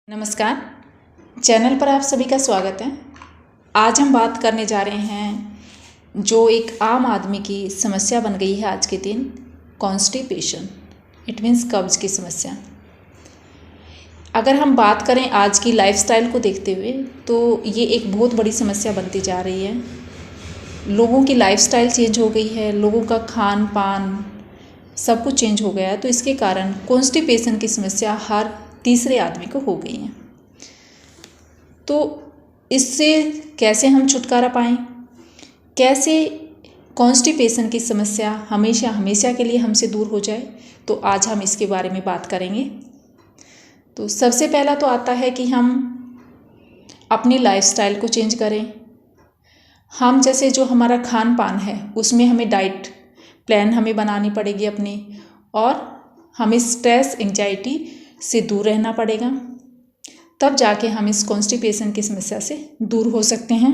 नमस्कार। चैनल पर आप सभी का स्वागत है। आज हम बात करने जा रहे हैं जो एक आम आदमी की समस्या बन गई है आज के दिन, कॉन्स्टिपेशन। इट मीन्स कब्ज की समस्या। अगर हम बात करें आज की लाइफस्टाइल को देखते हुए तो ये एक बहुत बड़ी समस्या बनती जा रही है। लोगों की लाइफस्टाइल चेंज हो गई है, लोगों का खान पान सब कुछ चेंज हो गया है, तो इसके कारण कॉन्स्टिपेशन की समस्या हर तीसरे आदमी को हो गई है। तो इससे कैसे हम छुटकारा पाएं, कैसे कॉन्स्टिपेशन की समस्या हमेशा हमेशा के लिए हमसे दूर हो जाए, तो आज हम इसके बारे में बात करेंगे। तो सबसे पहला तो आता है कि हम अपनी लाइफस्टाइल को चेंज करें। हम जैसे जो हमारा खान पान है उसमें हमें डाइट प्लान हमें बनानी पड़ेगी अपनी, और हमें स्ट्रेस एंजाइटी से दूर रहना पड़ेगा, तब जाके हम इस कॉन्स्टिपेशन की समस्या से दूर हो सकते हैं।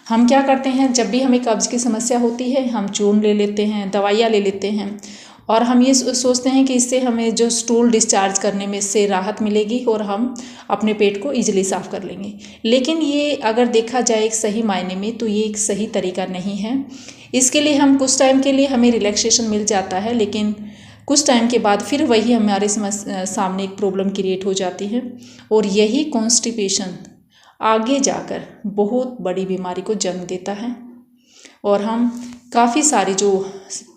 हम क्या करते हैं, जब भी हमें कब्ज की समस्या होती है हम चूर्ण ले लेते हैं, दवाइयाँ ले लेते हैं, और हम ये सोचते हैं कि इससे हमें जो स्टूल डिस्चार्ज करने में से राहत मिलेगी और हम अपने पेट को ईजिली साफ़ कर लेंगे। लेकिन ये अगर देखा जाए एक सही मायने में तो ये एक सही तरीका नहीं है। इसके लिए हम कुछ टाइम के लिए हमें रिलैक्सेशन मिल जाता है, लेकिन कुछ टाइम के बाद फिर वही हमारे सामने एक प्रॉब्लम क्रिएट हो जाती है, और यही कॉन्स्टिपेशन आगे जाकर बहुत बड़ी बीमारी को जन्म देता है। और हम काफ़ी सारी जो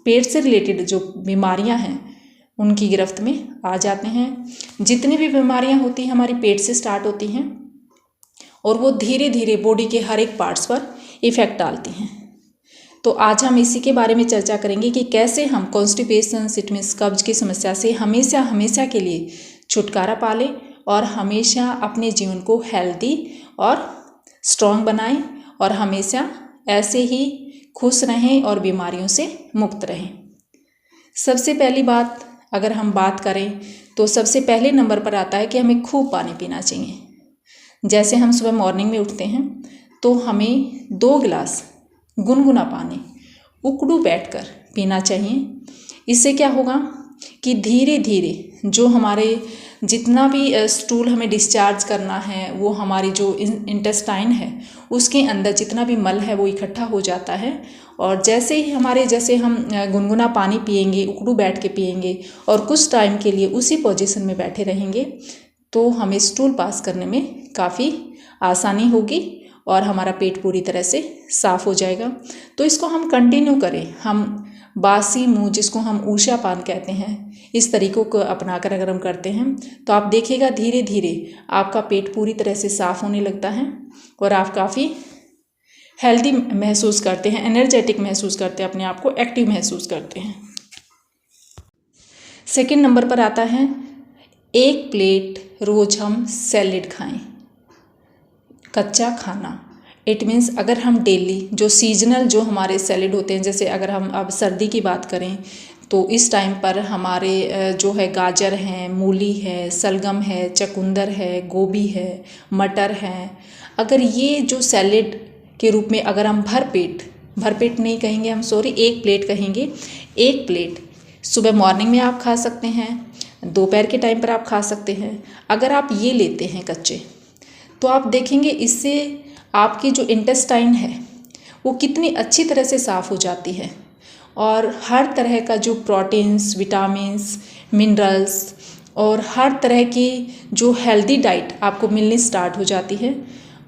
पेट से रिलेटेड जो बीमारियां हैं उनकी गिरफ्त में आ जाते हैं। जितनी भी बीमारियां होती हैं हमारी पेट से स्टार्ट होती हैं, और वो धीरे धीरे बॉडी के हर एक पार्ट्स पर इफ़ेक्ट डालती हैं। तो आज हम इसी के बारे में चर्चा करेंगे कि कैसे हम कॉन्स्टिपेशन इट मीन्स कब्ज की समस्या से हमेशा हमेशा के लिए छुटकारा पा लें और हमेशा अपने जीवन को हेल्दी और स्ट्रॉन्ग बनाएं, और हमेशा ऐसे ही खुश रहें और बीमारियों से मुक्त रहें। सबसे पहली बात अगर हम बात करें तो सबसे पहले नंबर पर आता है कि हमें खूब पानी पीना चाहिए। जैसे हम सुबह मॉर्निंग में उठते हैं तो हमें 2 गिलास गुनगुना पानी उकड़ू बैठकर पीना चाहिए। इससे क्या होगा कि धीरे धीरे जो हमारे जितना भी स्टूल हमें डिस्चार्ज करना है, वो हमारी जो इंटेस्टाइन है उसके अंदर जितना भी मल है वो इकट्ठा हो जाता है। और जैसे ही जैसे हम गुनगुना पानी पिएंगे, उकड़ू बैठ के पिएंगे और कुछ टाइम के लिए उसी पोजीशन में बैठे रहेंगे, तो हमें स्टूल पास करने में काफ़ी आसानी होगी और हमारा पेट पूरी तरह से साफ़ हो जाएगा। तो इसको हम कंटिन्यू करें। हम बासी मुंह, जिसको हम ऊर्जापान कहते हैं, इस तरीक़ों को अपनाकर अगर हम करते हैं तो आप देखिएगा धीरे धीरे आपका पेट पूरी तरह से साफ़ होने लगता है और आप काफ़ी हेल्दी महसूस करते हैं, एनर्जेटिक महसूस करते हैं, अपने आप को एक्टिव महसूस करते हैं। सेकंड नंबर पर आता है 1 प्लेट रोज़ हम सैलेड खाएं, कच्चा खाना। इट मीन्स अगर हम डेली जो सीजनल जो हमारे सैलेड होते हैं, जैसे अगर हम अब सर्दी की बात करें तो इस टाइम पर हमारे जो है गाजर हैं, मूली है, सलगम है, चकुंदर है, गोभी है, मटर है। अगर ये जो सैलेड के रूप में अगर हम भरपेट नहीं कहेंगे हम, सॉरी 1 प्लेट कहेंगे। 1 प्लेट सुबह मॉर्निंग में आप खा सकते हैं, दोपहर के टाइम पर आप खा सकते हैं। अगर आप ये लेते हैं कच्चे तो आप देखेंगे इससे आपकी जो इंटेस्टाइन है वो कितनी अच्छी तरह से साफ़ हो जाती है, और हर तरह का जो प्रोटीन्स, विटामिन्स, मिनरल्स और हर तरह की जो हेल्दी डाइट आपको मिलनी स्टार्ट हो जाती है,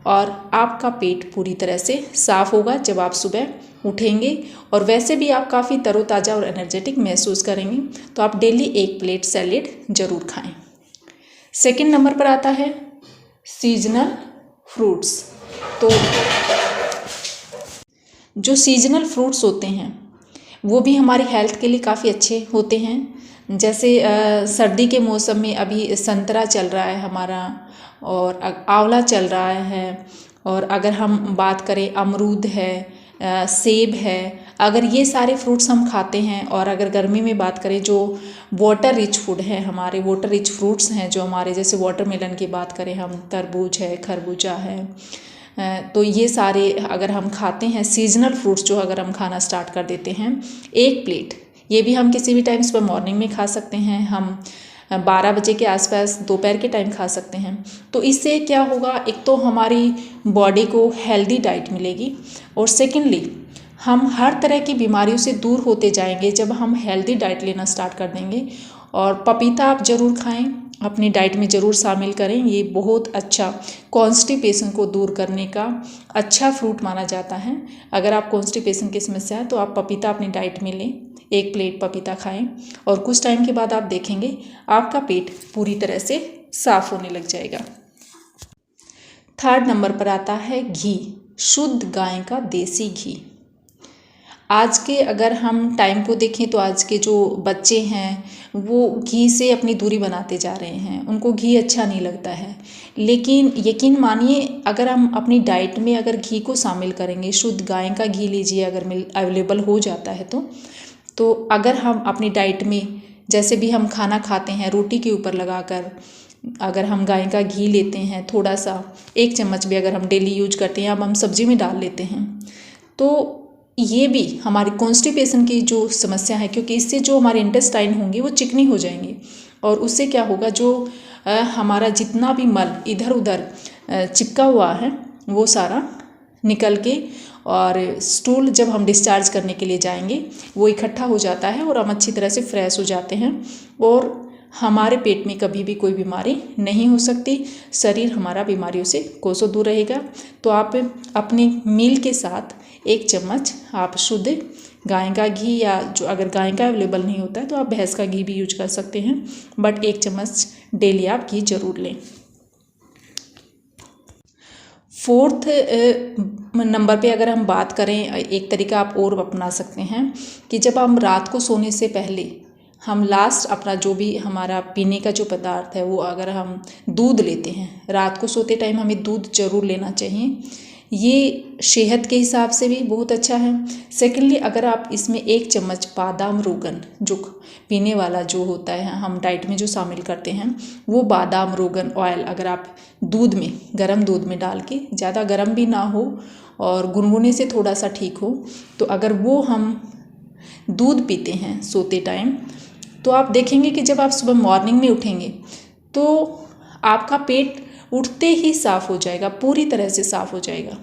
और आपका पेट पूरी तरह से साफ़ होगा जब आप सुबह उठेंगे। और वैसे भी आप काफ़ी तरोताज़ा और एनर्जेटिक महसूस करेंगे। तो आप डेली 1 प्लेट सैलेड ज़रूर खाएं। सेकंड नंबर पर आता है सीजनल फ्रूट्स। तो जो सीजनल फ्रूट्स होते हैं वो भी हमारी हेल्थ के लिए काफ़ी अच्छे होते हैं। जैसे सर्दी के मौसम में अभी संतरा चल रहा है हमारा, और आंवला चल रहा है, और अगर हम बात करें अमरूद है, सेब है। अगर ये सारे फ्रूट्स हम खाते हैं, और अगर गर्मी में बात करें जो वाटर रिच फूड है, हमारे वाटर रिच फ्रूट्स हैं जो हमारे, जैसे वाटरमेलन की बात करें हम, तरबूज है, खरबूजा है, तो ये सारे अगर हम खाते हैं सीजनल फ्रूट्स जो अगर हम खाना स्टार्ट कर देते हैं 1 प्लेट, ये भी हम किसी भी टाइम सुबह मॉर्निंग में खा सकते हैं। हम 12 बजे के आसपास दोपहर के टाइम खा सकते हैं। तो इससे क्या होगा, एक तो हमारी बॉडी को हेल्दी डाइट मिलेगी और सेकेंडली हम हर तरह की बीमारियों से दूर होते जाएंगे जब हम हेल्दी डाइट लेना स्टार्ट कर देंगे। और पपीता आप ज़रूर खाएं, अपनी डाइट में ज़रूर शामिल करें। ये बहुत अच्छा कॉन्स्टिपेशन को दूर करने का अच्छा फ्रूट माना जाता है। अगर आप कॉन्स्टिपेशन की समस्या है तो आप पपीता अपनी डाइट में लें, 1 प्लेट पपीता खाएं और कुछ टाइम के बाद आप देखेंगे आपका पेट पूरी तरह से साफ होने लग जाएगा। 3rd नंबर पर आता है घी, शुद्ध गाय का देसी घी। आज के अगर हम टाइम को देखें तो आज के जो बच्चे हैं वो घी से अपनी दूरी बनाते जा रहे हैं, उनको घी अच्छा नहीं लगता है। लेकिन यकीन मानिए, अगर हम अपनी डाइट में अगर घी को शामिल करेंगे, शुद्ध गाय का घी लीजिए, अगर अवेलेबल हो जाता है तो अगर हम अपनी डाइट में जैसे भी हम खाना खाते हैं रोटी के ऊपर लगाकर अगर हम गाय का घी लेते हैं, थोड़ा सा 1 चम्मच भी अगर हम डेली यूज करते हैं, अब हम सब्जी में डाल लेते हैं, तो ये भी हमारी कॉन्स्टिपेशन की जो समस्या है, क्योंकि इससे जो हमारे इंटेस्टाइन होंगे वो चिकनी हो जाएंगे और उससे क्या होगा, जो हमारा जितना भी मल इधर उधर चिपका हुआ है वो सारा निकल के और स्टूल जब हम डिस्चार्ज करने के लिए जाएंगे वो इकट्ठा हो जाता है और हम अच्छी तरह से फ्रेश हो जाते हैं और हमारे पेट में कभी भी कोई बीमारी नहीं हो सकती। शरीर हमारा बीमारियों से कोसों दूर रहेगा। तो आप अपनी मील के साथ 1 चम्मच आप शुद्ध गाय का घी, या जो अगर गाय का अवेलेबल नहीं होता है तो आप भैंस का घी भी यूज कर सकते हैं, बट 1 चम्मच डेली आप घी जरूर लें। 4th नंबर पे अगर हम बात करें, एक तरीका आप और अपना सकते हैं कि जब हम रात को सोने से पहले हम लास्ट अपना जो भी हमारा पीने का जो पदार्थ है वो अगर हम दूध लेते हैं, रात को सोते टाइम हमें दूध जरूर लेना चाहिए। ये सेहत के हिसाब से भी बहुत अच्छा है। सेकेंडली अगर आप इसमें 1 चम्मच बादाम रोगन, जो पीने वाला जो होता है हम डाइट में जो शामिल करते हैं, वो बादाम रोगन ऑयल अगर आप दूध में, गर्म दूध में डाल के, ज़्यादा गर्म भी ना हो और गुनगुने से थोड़ा सा ठीक हो, तो अगर वो हम दूध पीते हैं सोते टाइम, तो आप देखेंगे कि जब आप सुबह मॉर्निंग में उठेंगे तो आपका पेट उठते ही साफ़ हो जाएगा, पूरी तरह से साफ़ हो जाएगा।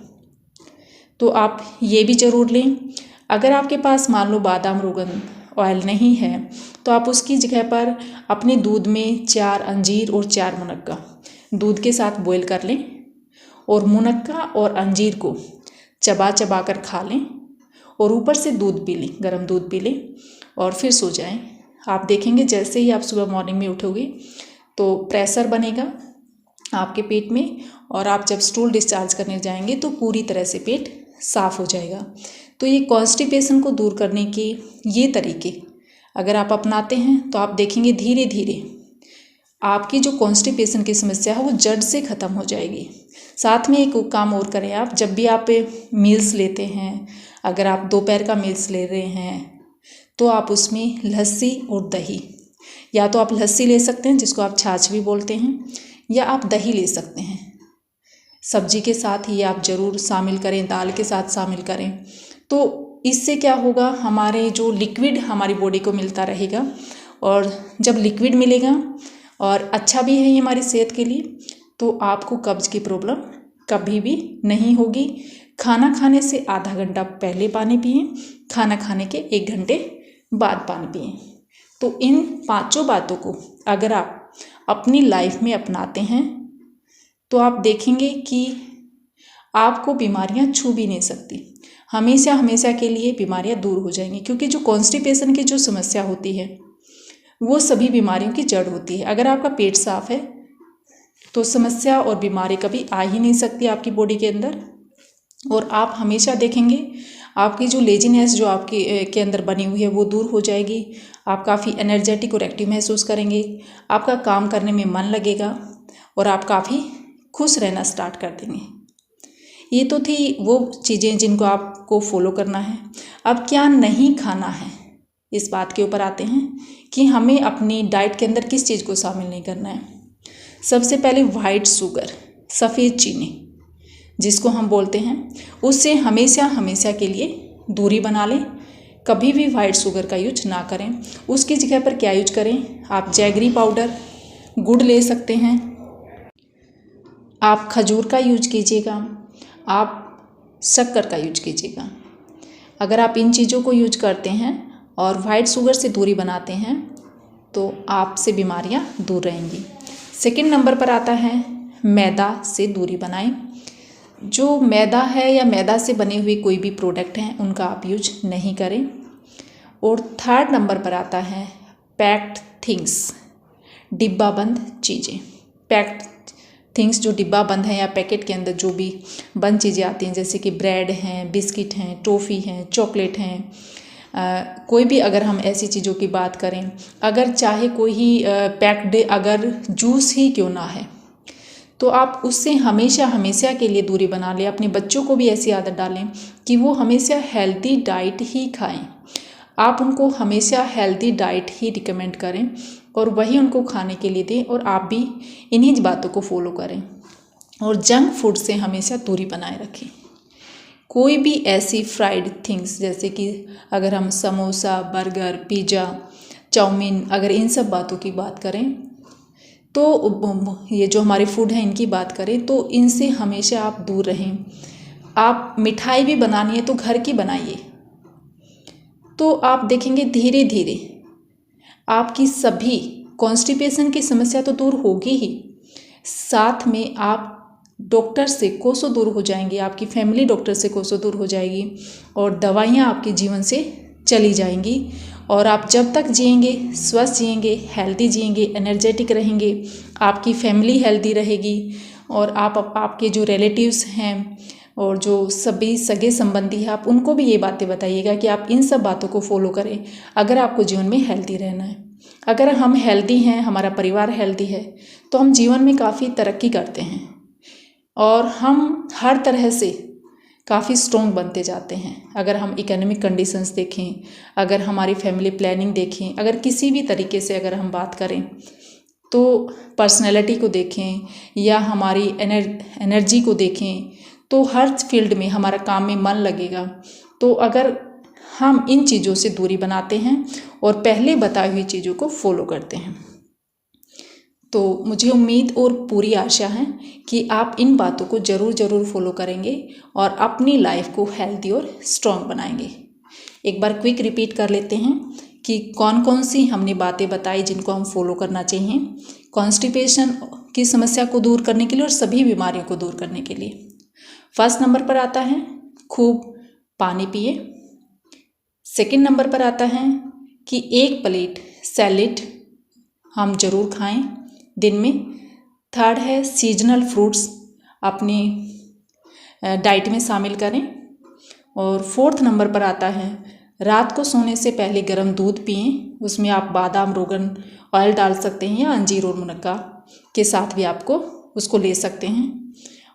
तो आप ये भी ज़रूर लें। अगर आपके पास मान लो बादाम रोगन ऑयल नहीं है तो आप उसकी जगह पर अपने दूध में 4 अंजीर और 4 मुनक्का दूध के साथ बॉईल कर लें और मुनक्का और अंजीर को चबा चबा कर खा लें और ऊपर से दूध पी लें, गर्म दूध पी लें और फिर सो जाएं। आप देखेंगे जैसे ही आप सुबह मॉर्निंग में उठोगे तो प्रेशर बनेगा आपके पेट में और आप जब स्टूल डिस्चार्ज करने जाएंगे तो पूरी तरह से पेट साफ़ हो जाएगा। तो ये कॉन्स्टिपेशन को दूर करने के ये तरीके अगर आप अपनाते हैं तो आप देखेंगे धीरे धीरे आपकी जो कॉन्स्टिपेशन की समस्या है वो जड़ से ख़त्म हो जाएगी। साथ में एक काम और करें, आप जब भी आप मील्स लेते हैं, अगर आप दोपहर का मील्स ले रहे हैं तो आप उसमें लस्सी और दही, या तो आप लस्सी ले सकते हैं जिसको आप छाछ भी बोलते हैं, या आप दही ले सकते हैं। सब्जी के साथ ही आप ज़रूर शामिल करें, दाल के साथ शामिल करें। तो इससे क्या होगा, हमारे जो लिक्विड हमारी बॉडी को मिलता रहेगा और जब लिक्विड मिलेगा और अच्छा भी है ये हमारी सेहत के लिए, तो आपको कब्ज़ की प्रॉब्लम कभी भी नहीं होगी। खाना खाने से आधा घंटा पहले पानी पिएं, खाना खाने के 1 घंटे बाद पानी पिएं। तो इन 5 बातों को अगर आप अपनी लाइफ में अपनाते हैं तो आप देखेंगे कि आपको बीमारियां छू भी नहीं सकती, हमेशा हमेशा के लिए बीमारियां दूर हो जाएंगी। क्योंकि जो कॉन्स्टिपेशन की जो समस्या होती है वो सभी बीमारियों की जड़ होती है। अगर आपका पेट साफ है तो समस्या और बीमारी कभी आ ही नहीं सकती आपकी बॉडी के अंदर, और आप हमेशा देखेंगे आपकी जो लेजीनेस जो आपके के अंदर बनी हुई है वो दूर हो जाएगी। आप काफ़ी एनर्जेटिक और एक्टिव महसूस करेंगे, आपका काम करने में मन लगेगा और आप काफ़ी खुश रहना स्टार्ट कर देंगे। ये तो थी वो चीज़ें जिनको आपको फॉलो करना है। अब क्या नहीं खाना है, इस बात के ऊपर आते हैं कि हमें अपनी डाइट के अंदर किस चीज़ को शामिल नहीं करना है। सबसे पहले वाइट शुगर, सफ़ेद चीनी जिसको हम बोलते हैं, उससे हमेशा हमेशा के लिए दूरी बना लें। कभी भी वाइट शुगर का यूज ना करें। उसकी जगह पर क्या यूज करें, आप जैगरी पाउडर, गुड़ ले सकते हैं, आप खजूर का यूज कीजिएगा, आप शक्कर का यूज कीजिएगा। अगर आप इन चीज़ों को यूज करते हैं और वाइट शुगर से दूरी बनाते हैं तो आपसे बीमारियां दूर रहेंगी। सेकंड नंबर पर आता है मैदा से दूरी बनाएं। जो मैदा है या मैदा से बने हुए कोई भी प्रोडक्ट हैं उनका आप यूज नहीं करें। और थर्ड नंबर पर आता है पैक्ड थिंग्स, डिब्बा बंद चीज़ें। पैक्ड थिंग्स जो डिब्बा बंद हैं या पैकेट के अंदर जो भी बंद चीज़ें आती हैं, जैसे कि ब्रेड हैं, बिस्किट हैं, टॉफ़ी हैं, चॉकलेट हैं, कोई भी अगर हम ऐसी चीज़ों की बात करें, अगर चाहे कोई ही पैक्ड अगर जूस ही क्यों ना है तो आप उससे हमेशा हमेशा के लिए दूरी बना लें। अपने बच्चों को भी ऐसी आदत डालें कि वो हमेशा हेल्दी डाइट ही खाएं। आप उनको हमेशा हेल्दी डाइट ही रिकमेंड करें और वही उनको खाने के लिए दें और आप भी इन्हीं बातों को फॉलो करें। और जंक फूड से हमेशा दूरी बनाए रखें। कोई भी ऐसी फ्राइड थिंग्स जैसे कि अगर हम समोसा, बर्गर, पिज़्ज़ा, चाउमीन, अगर इन सब बातों की बात करें तो ये जो हमारे फूड हैं इनकी बात करें तो इनसे हमेशा आप दूर रहें। आप मिठाई भी बनानी है तो घर की बनाइए, तो आप देखेंगे धीरे धीरे आपकी सभी कॉन्स्टिपेशन की समस्या तो दूर होगी ही, साथ में आप डॉक्टर से कोसों दूर हो जाएंगे, आपकी फैमिली डॉक्टर से कोसों दूर हो जाएगी और दवाइयाँ आपके जीवन से चली जाएंगी। और आप जब तक जिएंगे, स्वस्थ जिएंगे, हेल्दी जिएंगे, एनर्जेटिक रहेंगे, आपकी फैमिली हेल्दी रहेगी और आपके जो रिलेटिव्स हैं और जो सभी सगे संबंधी हैं आप उनको भी ये बातें बताइएगा कि आप इन सब बातों को फॉलो करें अगर आपको जीवन में हेल्दी रहना है। अगर हम हेल्दी हैं, हमारा परिवार हेल्दी है तो हम जीवन में काफ़ी तरक्की करते हैं और हम हर तरह से काफ़ी स्ट्रॉन्ग बनते जाते हैं। अगर हम इकोनॉमिक कंडीशंस देखें, अगर हमारी फैमिली प्लानिंग देखें, अगर किसी भी तरीके से अगर हम बात करें तो पर्सनैलिटी को देखें या हमारी एनर्जी को देखें तो हर फील्ड में हमारा काम में मन लगेगा। तो अगर हम इन चीज़ों से दूरी बनाते हैं और पहले बताई हुई चीज़ों को फॉलो करते हैं तो मुझे उम्मीद और पूरी आशा है कि आप इन बातों को ज़रूर फॉलो करेंगे और अपनी लाइफ को हेल्दी और स्ट्रॉन्ग बनाएंगे। एक बार क्विक रिपीट कर लेते हैं कि कौन कौन सी हमने बातें बताई जिनको हम फॉलो करना चाहिए कॉन्स्टिपेशन की समस्या को दूर करने के लिए और सभी बीमारियों को दूर करने के लिए। फर्स्ट नंबर पर आता है खूब पानी पिए। सेकंड नंबर पर आता है कि 1 प्लेट सैलेड हम ज़रूर खाएं दिन में। थर्ड है सीजनल फ्रूट्स अपनी डाइट में शामिल करें। और फोर्थ नंबर पर आता है रात को सोने से पहले गर्म दूध पिएं, उसमें आप बादाम रोगन ऑयल डाल सकते हैं या अंजीर और मुनक्का के साथ भी आपको उसको ले सकते हैं।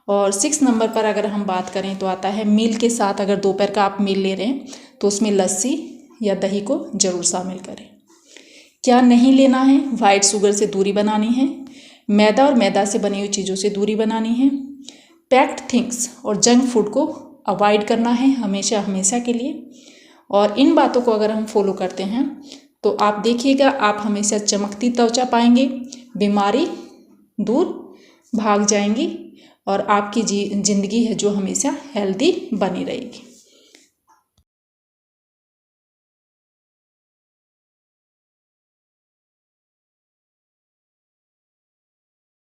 और 6 नंबर पर अगर हम बात करें तो आता है मील के साथ अगर दोपहर का आप मील ले रहे हैं तो उसमें लस्सी या दही को ज़रूर शामिल करें। क्या नहीं लेना है, वाइट शुगर से दूरी बनानी है, मैदा और मैदा से बनी हुई चीज़ों से दूरी बनानी है, पैक्ड थिंग्स और जंक फूड को अवॉइड करना है हमेशा के लिए। और इन बातों को अगर हम फॉलो करते हैं तो आप देखिएगा आप हमेशा चमकती त्वचा पाएंगे, बीमारी दूर भाग जाएंगी और आपकी ज़िंदगी है जो हमेशा हेल्दी बनी रहेगी।